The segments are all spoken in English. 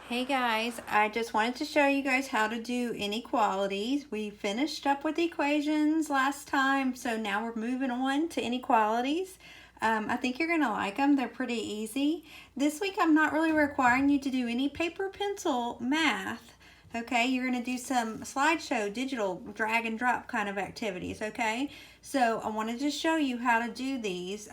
Hey guys, I just wanted to show you guys how to do inequalities. We finished up with equations last time, so now we're moving on to inequalities. I think you're going to like them. They're pretty easy. This week I'm not really requiring you to do any paper pencil math. Okay, you're going to do some slideshow, digital, drag and drop kind of activities, okay? So I wanted to show you how to do these.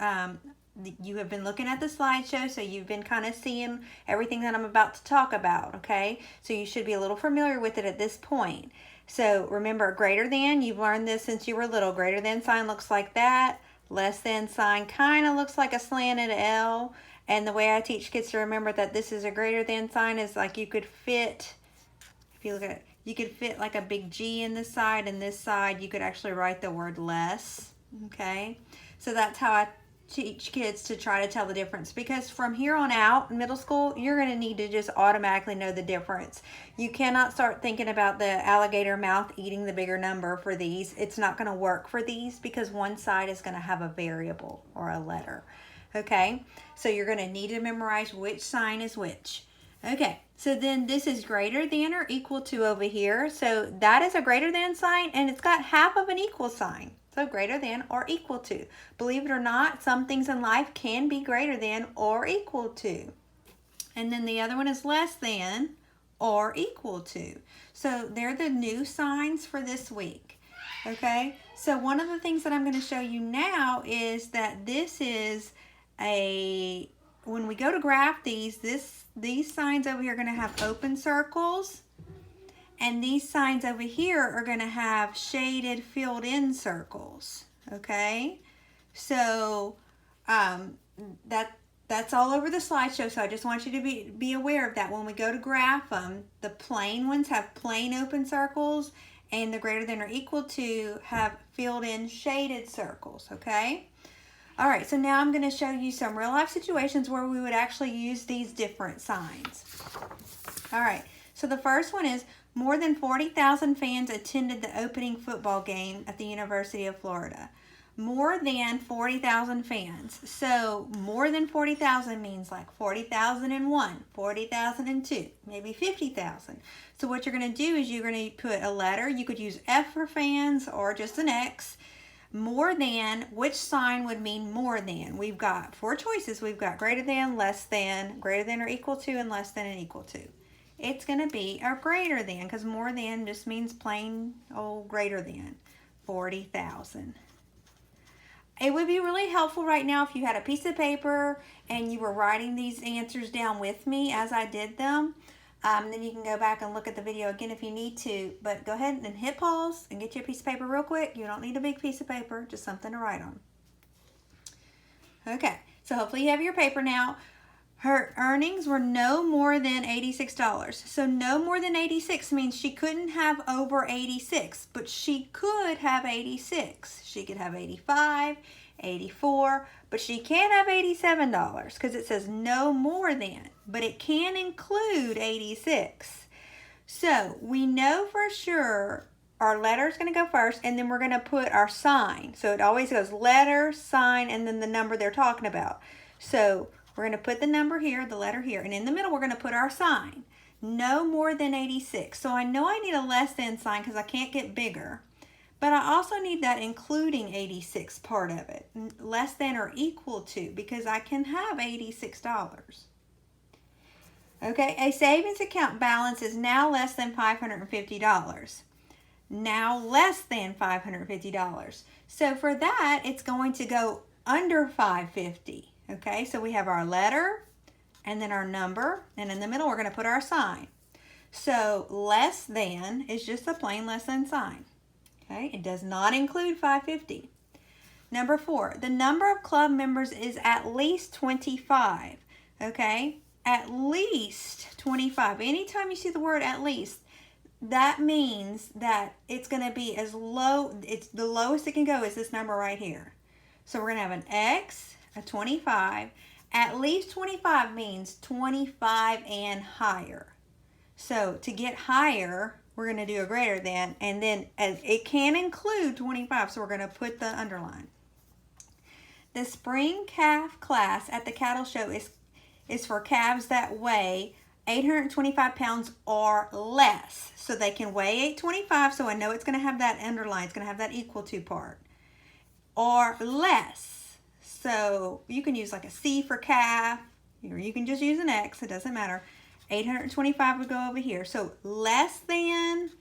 You have been looking at the slideshow, so you've been kind of seeing everything that I'm about to talk about, okay? So you should be a little familiar with it at this point. So remember, greater than, you've learned this since you were little. Greater than sign looks like that. Less than sign kind of looks like a slanted L. And the way I teach kids to remember that this is a greater than sign is like you could fit, if you look at it, you could fit like a big G in this side, and this side you could actually write the word less, okay? So that's how I teach kids to try to tell the difference, because from here on out in middle school you're going to need to just automatically know the difference. You cannot start thinking about the alligator mouth eating the bigger number for these. It's not going to work for these because one side is going to have a variable or a letter. Okay, so you're going to need to memorize which sign is which. Okay, so then this is greater than or equal to over here. So that is a greater than sign, and it's got half of an equal sign. So greater than or equal to. Believe it or not, some things in life can be greater than or equal to. And then the other one is less than or equal to. So they're the new signs for this week. Okay, so one of the things that I'm going to show you now is that this is when we go to graph these signs over here are going to have open circles, and these signs over here are going to have shaded filled in circles. Okay, so that's all over the slideshow, so I just want you to be aware of that. When we go to graph them, the plain ones have plain open circles, and the greater than or equal to have filled in shaded circles, okay? All right, so now I'm going to show you some real life situations where we would actually use these different signs. All right, so the first one is more than 40,000 fans attended the opening football game at the University of Florida. More than 40,000 fans. So more than 40,000 means like 40,001, 40,002, maybe 50,000. So what you're going to do is you're going to put a letter. You could use F for fans or just an X. More than, which sign would mean more than? We've got four choices. We've got greater than, less than, greater than or equal to, and less than and equal to. It's going to be a greater than, because more than just means plain old greater than 40,000. It would be really helpful right now if you had a piece of paper and you were writing these answers down with me as I did them. Then you can go back and look at the video again if you need to. But go ahead and hit pause and get you a piece of paper real quick. You don't need a big piece of paper, just something to write on. Okay, so hopefully you have your paper now. Her earnings were no more than $86. So no more than 86 means she couldn't have over 86, but she could have 86. She could have 85, 84, but she can't have $87 because it says no more than, but it can include 86. So we know for sure our letter is going to go first, and then we're going to put our sign. So it always goes letter, sign, and then the number they're talking about. So we're going to put the number here, the letter here, and in the middle we're going to put our sign. No more than 86. So I know I need a less than sign because I can't get bigger. But I also need that including 86 part of it. Less than or equal to, because I can have $86. Okay, a savings account balance is now less than $550. Now less than $550. So for that, it's going to go under $550. Okay, so we have our letter and then our number, and in the middle we're going to put our sign. So less than is just a plain less than sign. Okay, it does not include 550. Number 4, the number of club members is at least 25. Okay, at least 25. Anytime you see the word at least, that means that it's going to be as low, it's the lowest it can go is this number right here. So we're going to have an X, a 25. At least 25 means 25 and higher. So to get higher, we're going to do a greater than, and then as it can include 25, so we're going to put the underline. The spring calf class at the cattle show is for calves that weigh 825 pounds or less. So they can weigh 825, so I know it's going to have that underline. It's going to have that equal to part. Or less. So you can use like a C for calf, or you can just use an X. It doesn't matter. 825 would go over here. So less than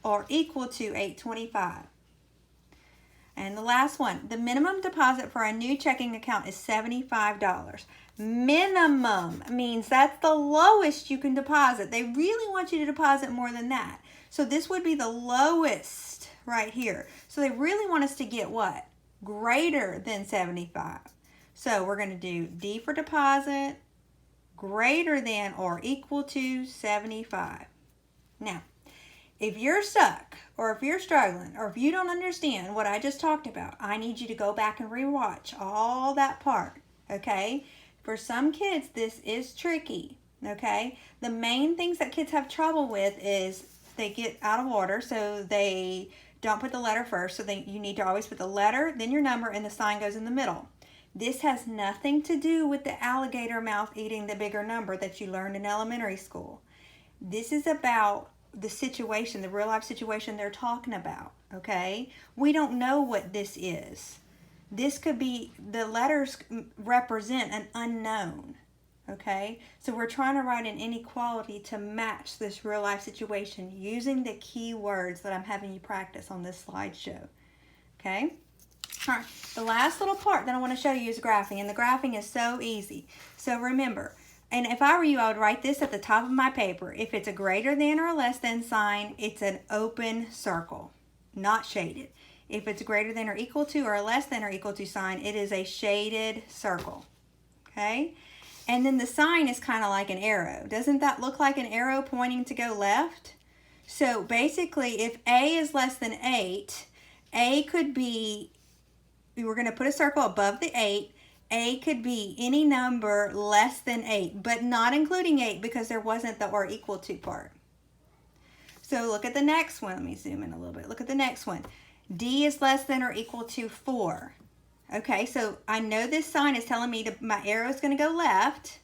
or equal to 825. And the last one, the minimum deposit for a new checking account is $75. Minimum means that's the lowest you can deposit. They really want you to deposit more than that. So this would be the lowest right here. So they really want us to get what? Greater than 75. So we're going to do D for deposit, greater than or equal to 75. Now, if you're stuck, or if you're struggling, or if you don't understand what I just talked about, I need you to go back and rewatch all that part, okay? For some kids, this is tricky, okay? The main things that kids have trouble with is they get out of order, so they don't put the letter first, so you need to always put the letter, then your number, and the sign goes in the middle. This has nothing to do with the alligator mouth eating the bigger number that you learned in elementary school. This is about the situation, the real life situation they're talking about, okay? We don't know what this is. This could be, the letters represent an unknown, okay? So we're trying to write an inequality to match this real life situation using the key words that I'm having you practice on this slideshow, okay? All right, the last little part that I want to show you is graphing, and the graphing is so easy. So remember, and if I were you, I would write this at the top of my paper. If it's a greater than or a less than sign, it's an open circle, not shaded. If it's greater than or equal to or a less than or equal to sign, it is a shaded circle, okay? And then the sign is kind of like an arrow. Doesn't that look like an arrow pointing to go left? So basically, if A is less than 8, A could be, we're going to put a circle above the 8. A could be any number less than 8, but not including 8 because there wasn't the or equal to part. So look at the next one. Let me zoom in a little bit. Look at the next one. D is less than or equal to 4. Okay, so I know this sign is telling me my arrow is going to go left,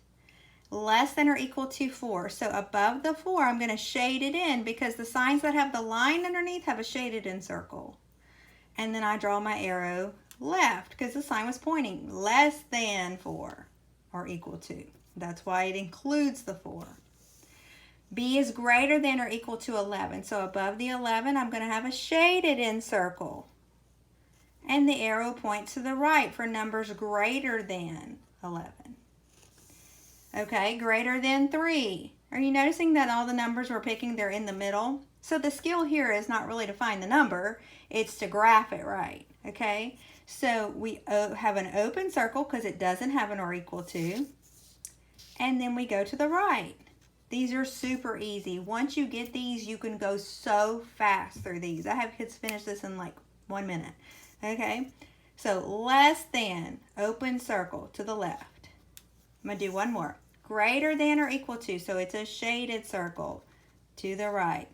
less than or equal to 4. So above the 4, I'm going to shade it in because the signs that have the line underneath have a shaded in circle. And then I draw my arrow left because the sign was pointing less than 4 or equal to. That's why it includes the 4. B is greater than or equal to 11. So above the 11, I'm going to have a shaded in circle. And the arrow points to the right for numbers greater than 11. Okay, greater than 3. Are you noticing that all the numbers we're picking, they're in the middle? So the skill here is not really to find the number, it's to graph it right, okay? So we have an open circle because it doesn't have an or equal to. And then we go to the right. These are super easy. Once you get these, you can go so fast through these. I have kids finish this in like 1 minute, okay? So less than, open circle to the left. I'm going to do one more. Greater than or equal to, so it's a shaded circle to the right.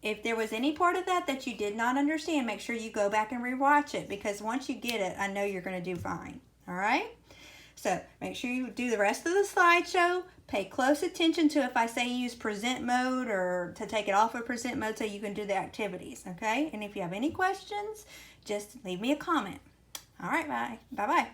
If there was any part of that that you did not understand, make sure you go back and rewatch it because once you get it, I know you're going to do fine. All right? So make sure you do the rest of the slideshow. Pay close attention to if I say use present mode or to take it off of present mode so you can do the activities. Okay? And if you have any questions, just leave me a comment. All right, bye. Bye-bye.